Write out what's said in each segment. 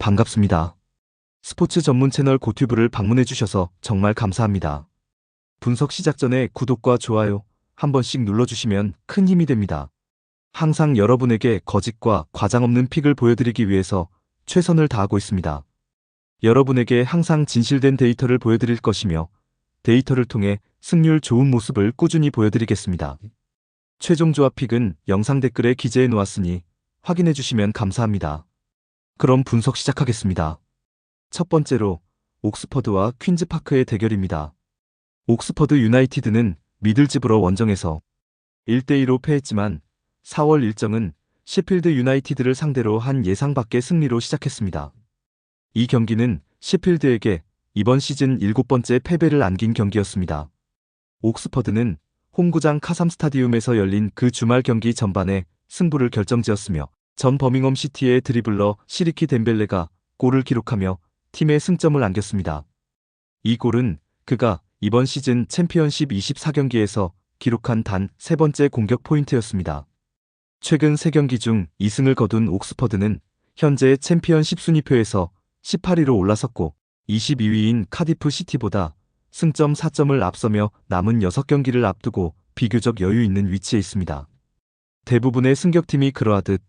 반갑습니다. 스포츠 전문 채널 고튜브를 방문해주셔서 정말 감사합니다. 분석 시작 전에 구독과 좋아요 한 번씩 눌러주시면 큰 힘이 됩니다. 항상 여러분에게 거짓과 과장 없는 픽을 보여드리기 위해서 최선을 다하고 있습니다. 여러분에게 항상 진실된 데이터를 보여드릴 것이며 데이터를 통해 승률 좋은 모습을 꾸준히 보여드리겠습니다. 최종 조합 픽은 영상 댓글에 기재해 놓았으니 확인해 주시면 감사합니다. 그럼 분석 시작하겠습니다. 첫 번째로 옥스퍼드와 퀸즈파크의 대결입니다. 옥스퍼드 유나이티드는 미들즈브러 원정에서 1대2로 패했지만 4월 일정은 셰필드 유나이티드를 상대로 한 예상 밖의 승리로 시작했습니다. 이 경기는 셰필드에게 이번 시즌 7번째 패배를 안긴 경기였습니다. 옥스퍼드는 홈구장 카삼 스타디움에서 열린 그 주말 경기 전반에 승부를 결정지었으며 전 버밍엄 시티의 드리블러 시리키 덴벨레가 골을 기록하며 팀의 승점을 안겼습니다. 이 골은 그가 이번 시즌 챔피언십 24경기에서 기록한 단 3번째 공격 포인트였습니다. 최근 3경기 중 2승을 거둔 옥스퍼드는 현재 챔피언십 순위표에서 18위로 올라섰고 22위인 카디프 시티보다 승점 4점을 앞서며 남은 6경기를 앞두고 비교적 여유 있는 위치에 있습니다. 대부분의 승격팀이 그러하듯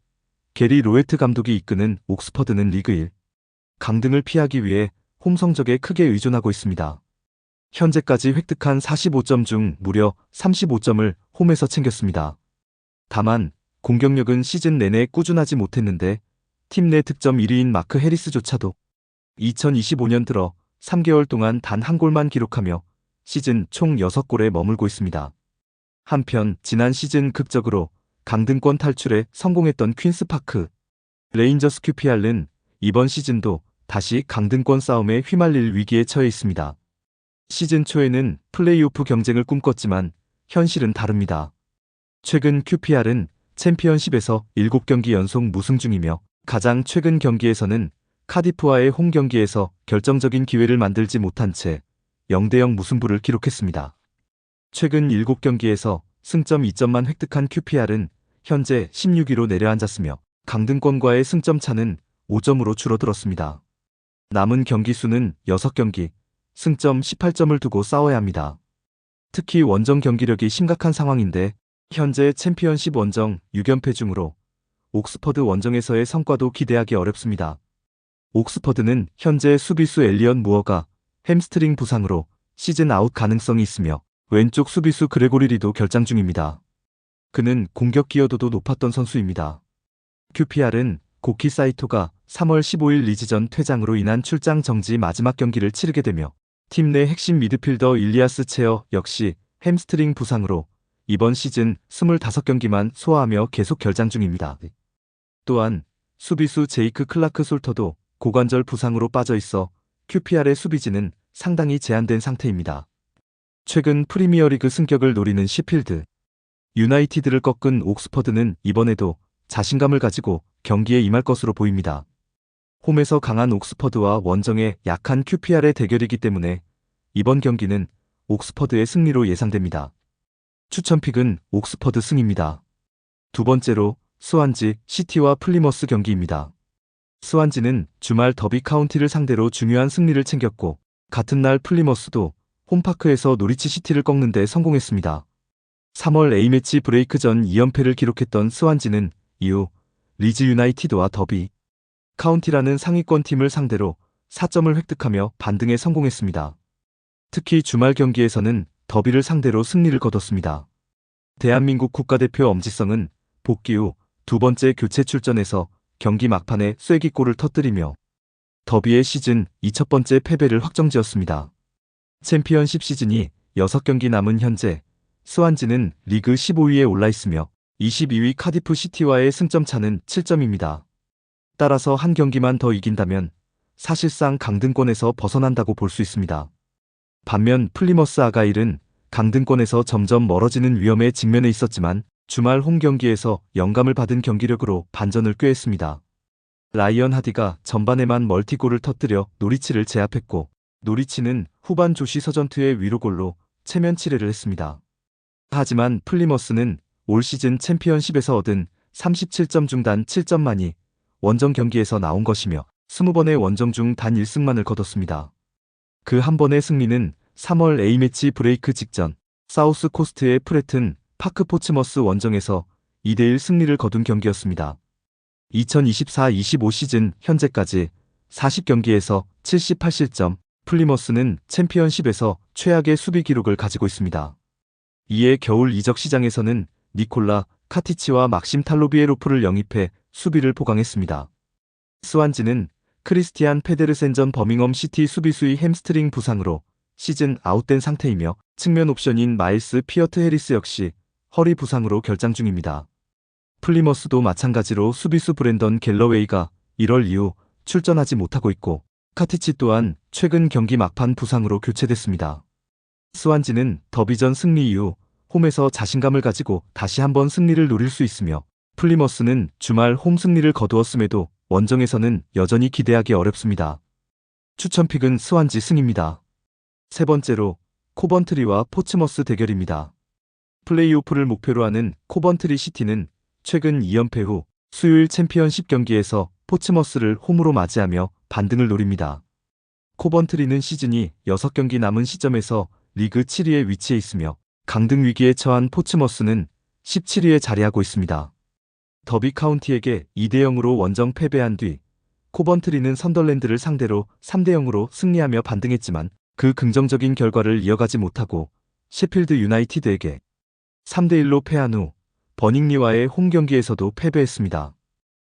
게리 로에트 감독이 이끄는 옥스퍼드는 리그 1 강등을 피하기 위해 홈 성적에 크게 의존하고 있습니다. 현재까지 획득한 45점 중 무려 35점을 홈에서 챙겼습니다. 다만 공격력은 시즌 내내 꾸준하지 못했는데 팀 내 득점 1위인 마크 해리스조차도 2025년 들어 3개월 동안 단 한 골만 기록하며 시즌 총 6골에 머물고 있습니다. 한편 지난 시즌 극적으로 강등권 탈출에 성공했던 퀸스파크 레인저스 QPR는 이번 시즌도 다시 강등권 싸움에 휘말릴 위기에 처해 있습니다. 시즌 초에는 플레이오프 경쟁을 꿈꿨지만 현실은 다릅니다. 최근 QPR은 챔피언십에서 7경기 연속 무승 중이며 가장 최근 경기에서는 카디프와의 홈 경기에서 결정적인 기회를 만들지 못한 채 0대0 무승부를 기록했습니다. 최근 7경기에서 승점 2점만 획득한 QPR은 현재 16위로 내려앉았으며 강등권과의 승점 차는 5점으로 줄어들었습니다. 남은 경기 수는 6경기, 승점 18점을 두고 싸워야 합니다. 특히 원정 경기력이 심각한 상황인데 현재 챔피언십 원정 6연패 중으로 옥스퍼드 원정에서의 성과도 기대하기 어렵습니다. 옥스퍼드는 현재 수비수 엘리엇 무어가 햄스트링 부상으로 시즌 아웃 가능성이 있으며 왼쪽 수비수 그레고리 리도 결장 중입니다. 그는 공격 기여도도 높았던 선수입니다. QPR은 고키 사이토가 3월 15일 리즈전 퇴장으로 인한 출장 정지 마지막 경기를 치르게 되며 팀 내 핵심 미드필더 일리아스 체어 역시 햄스트링 부상으로 이번 시즌 25경기만 소화하며 계속 결장 중입니다. 또한 수비수 제이크 클라크 솔터도 고관절 부상으로 빠져 있어 QPR의 수비진은 상당히 제한된 상태입니다. 최근 프리미어리그 승격을 노리는 셰필드 유나이티드를 꺾은 옥스퍼드는 이번에도 자신감을 가지고 경기에 임할 것으로 보입니다. 홈에서 강한 옥스퍼드와 원정에 약한 QPR의 대결이기 때문에 이번 경기는 옥스퍼드의 승리로 예상됩니다. 추천픽은 옥스퍼드 승입니다. 두 번째로 스완지 시티와 플리머스 경기입니다. 스완지는 주말 더비 카운티를 상대로 중요한 승리를 챙겼고 같은 날 플리머스도 홈파크에서 노리치 시티를 꺾는 데 성공했습니다. 3월 A매치 브레이크 전 2연패를 기록했던 스완지는 이후 리즈 유나이티드와 더비 카운티라는 상위권 팀을 상대로 4점을 획득하며 반등에 성공했습니다. 특히 주말 경기에서는 더비를 상대로 승리를 거뒀습니다. 대한민국 국가대표 엄지성은 복귀 후 두 번째 교체 출전에서 경기 막판에 쐐기골을 터뜨리며 더비의 시즌 2첫 패배를 확정지었습니다. 챔피언십 시즌이 6경기 남은 현재 스완지는 리그 15위에 올라 있으며 22위 카디프 시티와의 승점 차는 7점입니다. 따라서 한 경기만 더 이긴다면 사실상 강등권에서 벗어난다고 볼 수 있습니다. 반면 플리머스 아가일은 강등권에서 점점 멀어지는 위험에 직면해 있었지만 주말 홈 경기에서 영감을 받은 경기력으로 반전을 꾀했습니다. 라이언 하디가 전반에만 멀티골을 터뜨려 노리치를 제압했고 노리치는 후반 조시 서전투의 위로골로 체면치레를 했습니다. 하지만 플리머스는 올 시즌 챔피언십에서 얻은 37점 중 단 7점만이 원정 경기에서 나온 것이며 20번의 원정 중 단 1승만을 거뒀습니다. 그 한 번의 승리는 3월 A매치 브레이크 직전 사우스 코스트의 프레튼 파크 포츠머스 원정에서 2대1 승리를 거둔 경기였습니다. 2024-25 시즌 현재까지 40경기에서 78실점, 플리머스는 챔피언십에서 최악의 수비 기록을 가지고 있습니다. 이에 겨울 이적 시장에서는 니콜라 카티치와 막심 탈로비에로프를 영입해 수비를 보강했습니다. 스완지는 크리스티안 페데르센 전 버밍엄 시티 수비수의 햄스트링 부상으로 시즌 아웃된 상태이며 측면 옵션인 마일스 피어트 해리스 역시 허리 부상으로 결장 중입니다. 플리머스도 마찬가지로 수비수 브랜던 갤러웨이가 1월 이후 출전하지 못하고 있고 카티치 또한 최근 경기 막판 부상으로 교체됐습니다. 스완지는 더비전 승리 이후 홈에서 자신감을 가지고 다시 한번 승리를 노릴 수 있으며 플리머스는 주말 홈 승리를 거두었음에도 원정에서는 여전히 기대하기 어렵습니다. 추천픽은 스완지 승입니다. 세 번째로 코번트리와 포츠머스 대결입니다. 플레이오프를 목표로 하는 코번트리 시티는 최근 2연패 후 수요일 챔피언십 경기에서 포츠머스를 홈으로 맞이하며 반등을 노립니다. 코번트리는 시즌이 6경기 남은 시점에서 리그 7위에 위치해 있으며 강등 위기에 처한 포츠머스는 17위에 자리하고 있습니다. 더비 카운티에게 2대0으로 원정 패배한 뒤 코번트리는 선덜랜드를 상대로 3대0으로 승리하며 반등했지만 그 긍정적인 결과를 이어가지 못하고 셰필드 유나이티드에게 3대1로 패한 후 버닝리와의 홈 경기에서도 패배했습니다.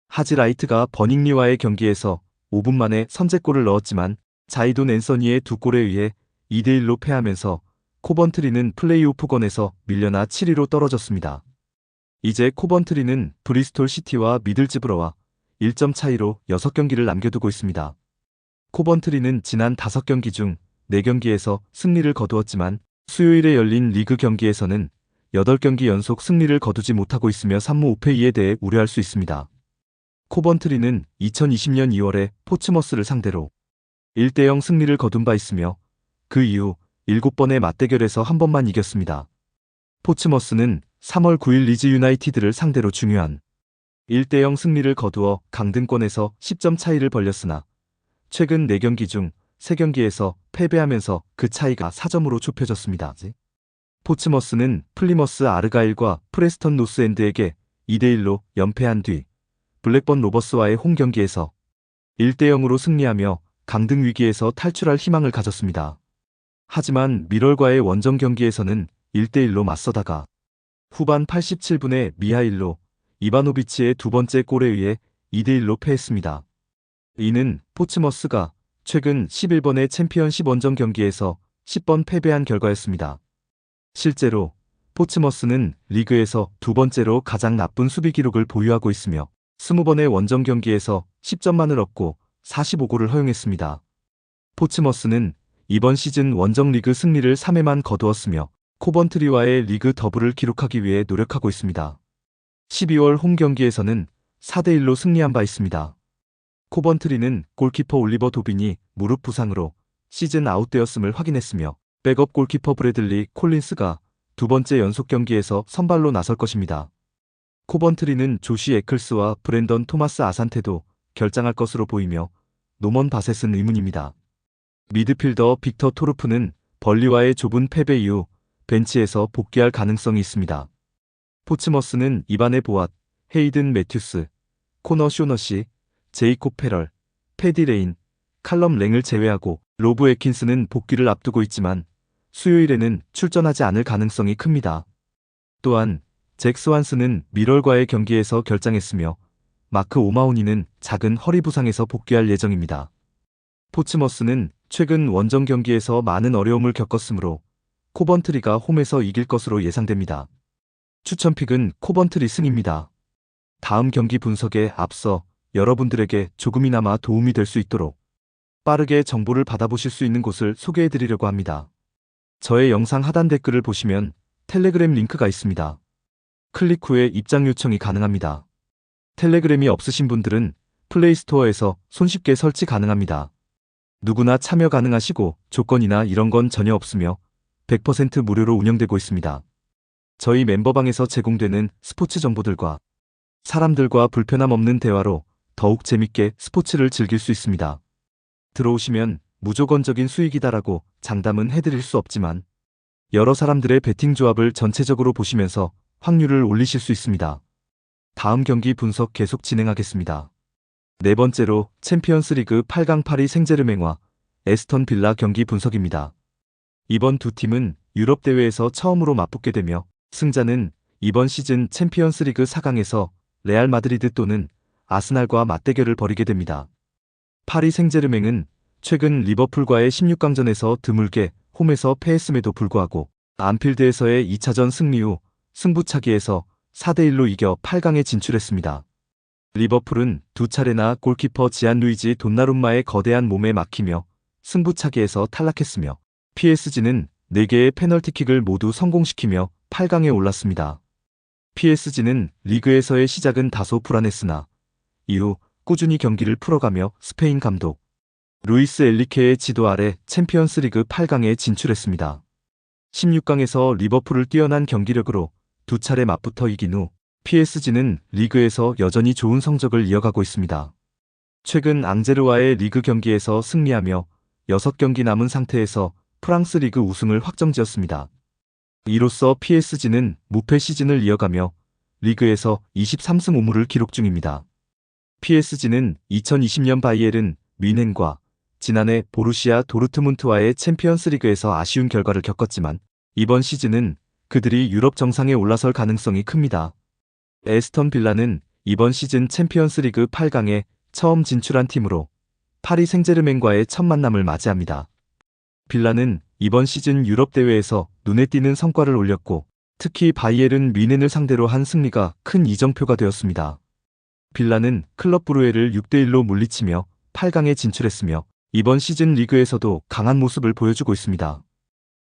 하지라이트가 버닝리와의 경기에서 5분 만에 선제골을 넣었지만 자이돈 앤서니의 2골에 의해 2대1로 패하면서 코번트리는 플레이오프권에서 밀려나 7위로 떨어졌습니다. 이제 코번트리는 브리스톨 시티와 미들즈브러와 1점 차이로 6경기를 남겨두고 있습니다. 코번트리는 지난 5경기 중 4경기에서 승리를 거두었지만 수요일에 열린 리그 경기에서는 8경기 연속 승리를 거두지 못하고 있으며 3무 5패2에 대해 우려할 수 있습니다. 코번트리는 2020년 2월에 포츠머스를 상대로 1대0 승리를 거둔 바 있으며 그 이후 7번의 맞대결에서 한 번만 이겼습니다. 포츠머스는 3월 9일 리즈 유나이티드를 상대로 중요한 1대0 승리를 거두어 강등권에서 10점 차이를 벌렸으나 최근 4경기 중 3경기에서 패배하면서 그 차이가 4점으로 좁혀졌습니다. 포츠머스는 플리머스 아르가일과 프레스턴 노스엔드에게 2대1로 연패한 뒤 블랙번 로버스와의 홈 경기에서 1대0으로 승리하며 강등 위기에서 탈출할 희망을 가졌습니다. 하지만 미럴과의 원정 경기에서는 1대1로 맞서다가 후반 87분에 미하일로 이바노비치의 두 번째 골에 의해 2대1로 패했습니다. 이는 포츠머스가 최근 11번의 챔피언십 원정 경기에서 10번 패배한 결과였습니다. 실제로 포츠머스는 리그에서 두 번째로 가장 나쁜 수비 기록을 보유하고 있으며 20번의 원정 경기에서 10점만을 얻고 45골을 허용했습니다. 포츠머스는 이번 시즌 원정 리그 승리를 3회만 거두었으며 코번트리와의 리그 더블을 기록하기 위해 노력하고 있습니다. 12월 홈 경기에서는 4대1로 승리한 바 있습니다. 코번트리는 골키퍼 올리버 도빈이 무릎 부상으로 시즌 아웃되었음을 확인했으며 백업 골키퍼 브래들리 콜린스가 두 번째 연속 경기에서 선발로 나설 것입니다. 코번트리는 조시 에클스와 브랜던 토마스 아산테도 결장할 것으로 보이며 노먼 바셋은 의문입니다. 미드필더 빅터 토르프는 벌리와의 좁은 패배 이후 벤치에서 복귀할 가능성이 있습니다. 포츠머스는 이반에 보앗, 헤이든 매튜스, 코너 쇼너시, 제이콥 페럴, 패디 레인, 칼럼 랭을 제외하고 로브 에킨스는 복귀를 앞두고 있지만 수요일에는 출전하지 않을 가능성이 큽니다. 또한 잭 스완스는 미럴과의 경기에서 결장했으며 마크 오마오니는 작은 허리 부상에서 복귀할 예정입니다. 포츠머스는 최근 원정 경기에서 많은 어려움을 겪었으므로 코번트리가 홈에서 이길 것으로 예상됩니다. 추천픽은 코번트리 승입니다. 다음 경기 분석에 앞서 여러분들에게 조금이나마 도움이 될 수 있도록 빠르게 정보를 받아보실 수 있는 곳을 소개해드리려고 합니다. 저의 영상 하단 댓글을 보시면 텔레그램 링크가 있습니다. 클릭 후에 입장 요청이 가능합니다. 텔레그램이 없으신 분들은 플레이스토어에서 손쉽게 설치 가능합니다. 누구나 참여 가능하시고 조건이나 이런 건 전혀 없으며 100% 무료로 운영되고 있습니다. 저희 멤버방에서 제공되는 스포츠 정보들과 사람들과 불편함 없는 대화로 더욱 재밌게 스포츠를 즐길 수 있습니다. 들어오시면 무조건적인 수익이다라고 장담은 해드릴 수 없지만 여러 사람들의 베팅 조합을 전체적으로 보시면서 확률을 올리실 수 있습니다. 다음 경기 분석 계속 진행하겠습니다. 네 번째로 챔피언스리그 8강 파리 생제르맹과 에스턴 빌라 경기 분석입니다. 이번 두 팀은 유럽 대회에서 처음으로 맞붙게 되며 승자는 이번 시즌 챔피언스리그 4강에서 레알 마드리드 또는 아스날과 맞대결을 벌이게 됩니다. 파리 생제르맹은 최근 리버풀과의 16강전에서 드물게 홈에서 패했음에도 불구하고 안필드에서의 2차전 승리 후 승부차기에서 4대1로 이겨 8강에 진출했습니다. 리버풀은 두 차례나 골키퍼 지안 루이지 돈나룸마의 거대한 몸에 막히며 승부차기에서 탈락했으며 PSG는 4개의 페널티킥을 모두 성공시키며 8강에 올랐습니다. PSG는 리그에서의 시작은 다소 불안했으나 이후 꾸준히 경기를 풀어가며 스페인 감독 루이스 엘리케의 지도 아래 챔피언스리그 8강에 진출했습니다. 16강에서 리버풀을 뛰어난 경기력으로 두 차례 맞붙어 이긴 후 PSG는 리그에서 여전히 좋은 성적을 이어가고 있습니다. 최근 앙제르와의 리그 경기에서 승리하며 6경기 남은 상태에서 프랑스 리그 우승을 확정지었습니다. 이로써 PSG는 무패 시즌을 이어가며 리그에서 23승 5무를 기록 중입니다. PSG는 2020년 바이에른 뮌헨과 지난해 보루시아 도르트문트와의 챔피언스리그에서 아쉬운 결과를 겪었지만 이번 시즌은 그들이 유럽 정상에 올라설 가능성이 큽니다. 에스턴 빌라는 이번 시즌 챔피언스리그 8강에 처음 진출한 팀으로 파리 생제르맹과의 첫 만남을 맞이합니다. 빌라는 이번 시즌 유럽 대회에서 눈에 띄는 성과를 올렸고 특히 바이에른 뮌헨을 상대로 한 승리가 큰 이정표가 되었습니다. 빌라는 클럽 브루헤를 6대1로 물리치며 8강에 진출했으며 이번 시즌 리그에서도 강한 모습을 보여주고 있습니다.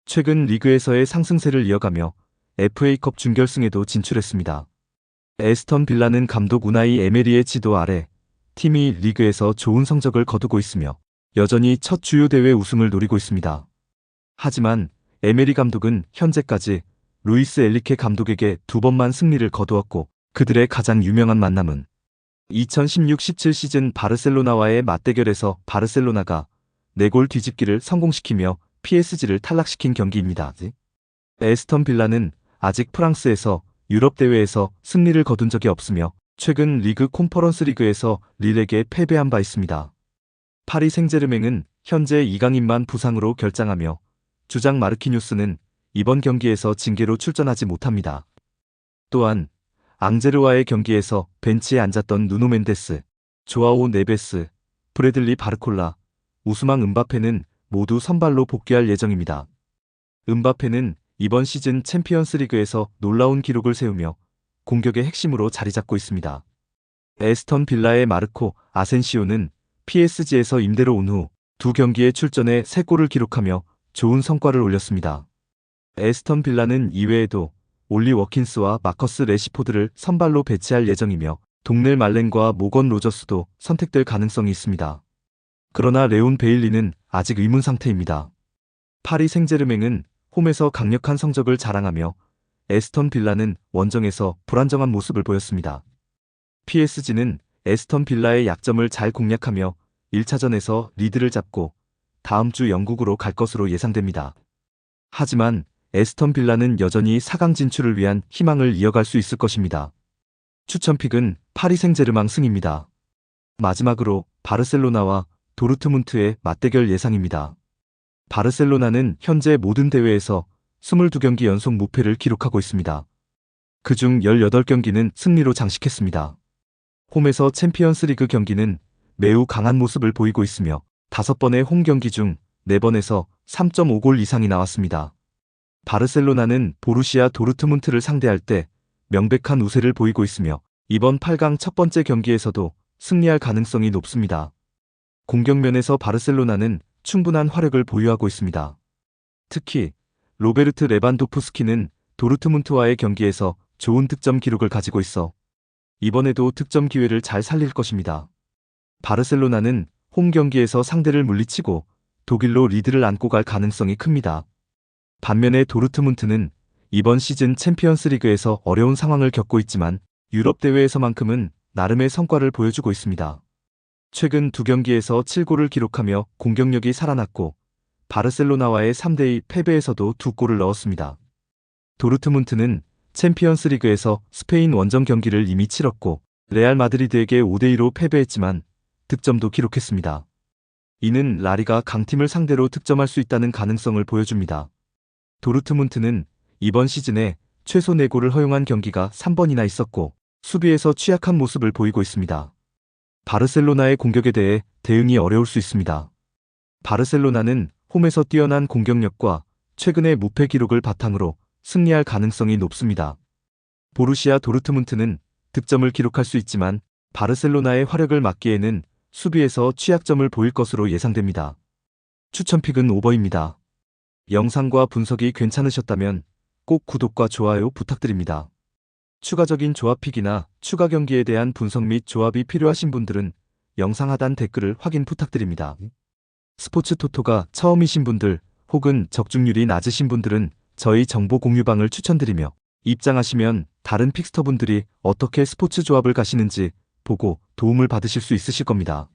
최근 리그에서의 상승세를 이어가며 FA컵 준결승에도 진출했습니다. 에스턴 빌라는 감독 우나이 에메리의 지도 아래 팀이 리그에서 좋은 성적을 거두고 있으며 여전히 첫 주요 대회 우승을 노리고 있습니다. 하지만 에메리 감독은 현재까지 루이스 엘리케 감독에게 2번만 승리를 거두었고 그들의 가장 유명한 만남은 2016-17 시즌 바르셀로나와의 맞대결에서 바르셀로나가 4골 뒤집기를 성공시키며 PSG를 탈락시킨 경기입니다. 에스턴 빌라는 아직 프랑스에서 유럽 대회에서 승리를 거둔 적이 없으며 최근 리그 콘퍼런스 리그에서 릴에게 패배한 바 있습니다. 파리 생제르맹은 현재 이강인만 부상으로 결장하며 주장 마르키뉴스는 이번 경기에서 징계로 출전하지 못합니다. 또한 앙제르와의 경기에서 벤치에 앉았던 누노 멘데스, 조아오 네베스, 브래들리 바르콜라, 우스망 은바페는 모두 선발로 복귀할 예정입니다. 은바페는 이번 시즌 챔피언스리그에서 놀라운 기록을 세우며 공격의 핵심으로 자리 잡고 있습니다. 에스턴 빌라의 마르코 아센시오는 PSG에서 임대로 온 후 두 경기에 출전해 3골을 기록하며 좋은 성과를 올렸습니다. 에스턴 빌라는 이외에도 올리 워킨스와 마커스 레시포드를 선발로 배치할 예정이며 동넬 말렌과 모건 로저스도 선택될 가능성이 있습니다. 그러나 레온 베일리는 아직 의문 상태입니다. 파리 생제르맹은 홈에서 강력한 성적을 자랑하며 에스턴 빌라는 원정에서 불안정한 모습을 보였습니다. PSG는 에스턴 빌라의 약점을 잘 공략하며 1차전에서 리드를 잡고 다음 주 영국으로 갈 것으로 예상됩니다. 하지만 에스턴 빌라는 여전히 4강 진출을 위한 희망을 이어갈 수 있을 것입니다. 추천픽은 파리 생제르맹 승입니다. 마지막으로 바르셀로나와 도르트문트의 맞대결 예상입니다. 바르셀로나는 현재 모든 대회에서 22경기 연속 무패를 기록하고 있습니다. 그중 18경기는 승리로 장식했습니다. 홈에서 챔피언스리그 경기는 매우 강한 모습을 보이고 있으며 5번의 홈 경기 중 4번에서 3.5골 이상이 나왔습니다. 바르셀로나는 보루시아 도르트문트를 상대할 때 명백한 우세를 보이고 있으며 이번 8강 첫 번째 경기에서도 승리할 가능성이 높습니다. 공격면에서 바르셀로나는 충분한 화력을 보유하고 있습니다. 특히 로베르트 레반도프스키는 도르트문트와의 경기에서 좋은 득점 기록을 가지고 있어 이번에도 득점 기회를 잘 살릴 것입니다. 바르셀로나는 홈 경기에서 상대를 물리치고 독일로 리드를 안고 갈 가능성이 큽니다. 반면에 도르트문트는 이번 시즌 챔피언스리그에서 어려운 상황을 겪고 있지만 유럽 대회에서만큼은 나름의 성과를 보여주고 있습니다. 최근 두 경기에서 7골을 기록하며 공격력이 살아났고 바르셀로나와의 3대2 패배에서도 2골을 넣었습니다. 도르트문트는 챔피언스 리그에서 스페인 원정 경기를 이미 치렀고 레알 마드리드에게 5대2로 패배했지만 득점도 기록했습니다. 이는 라리가 강팀을 상대로 득점할 수 있다는 가능성을 보여줍니다. 도르트문트는 이번 시즌에 최소 4골을 허용한 경기가 3번이나 있었고 수비에서 취약한 모습을 보이고 있습니다. 바르셀로나의 공격에 대해 대응이 어려울 수 있습니다. 바르셀로나는 홈에서 뛰어난 공격력과 최근의 무패 기록을 바탕으로 승리할 가능성이 높습니다. 보루시아 도르트문트는 득점을 기록할 수 있지만 바르셀로나의 화력을 막기에는 수비에서 취약점을 보일 것으로 예상됩니다. 추천픽은 오버입니다. 영상과 분석이 괜찮으셨다면 꼭 구독과 좋아요 부탁드립니다. 추가적인 조합픽이나 추가 경기에 대한 분석 및 조합이 필요하신 분들은 영상 하단 댓글을 확인 부탁드립니다. 스포츠 토토가 처음이신 분들 혹은 적중률이 낮으신 분들은 저희 정보 공유방을 추천드리며 입장하시면 다른 픽스터분들이 어떻게 스포츠 조합을 가시는지 보고 도움을 받으실 수 있으실 겁니다.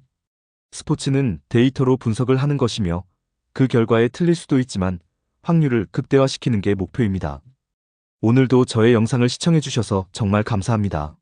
스포츠는 데이터로 분석을 하는 것이며 그 결과에 틀릴 수도 있지만 확률을 극대화시키는 게 목표입니다. 오늘도 저의 영상을 시청해주셔서 정말 감사합니다.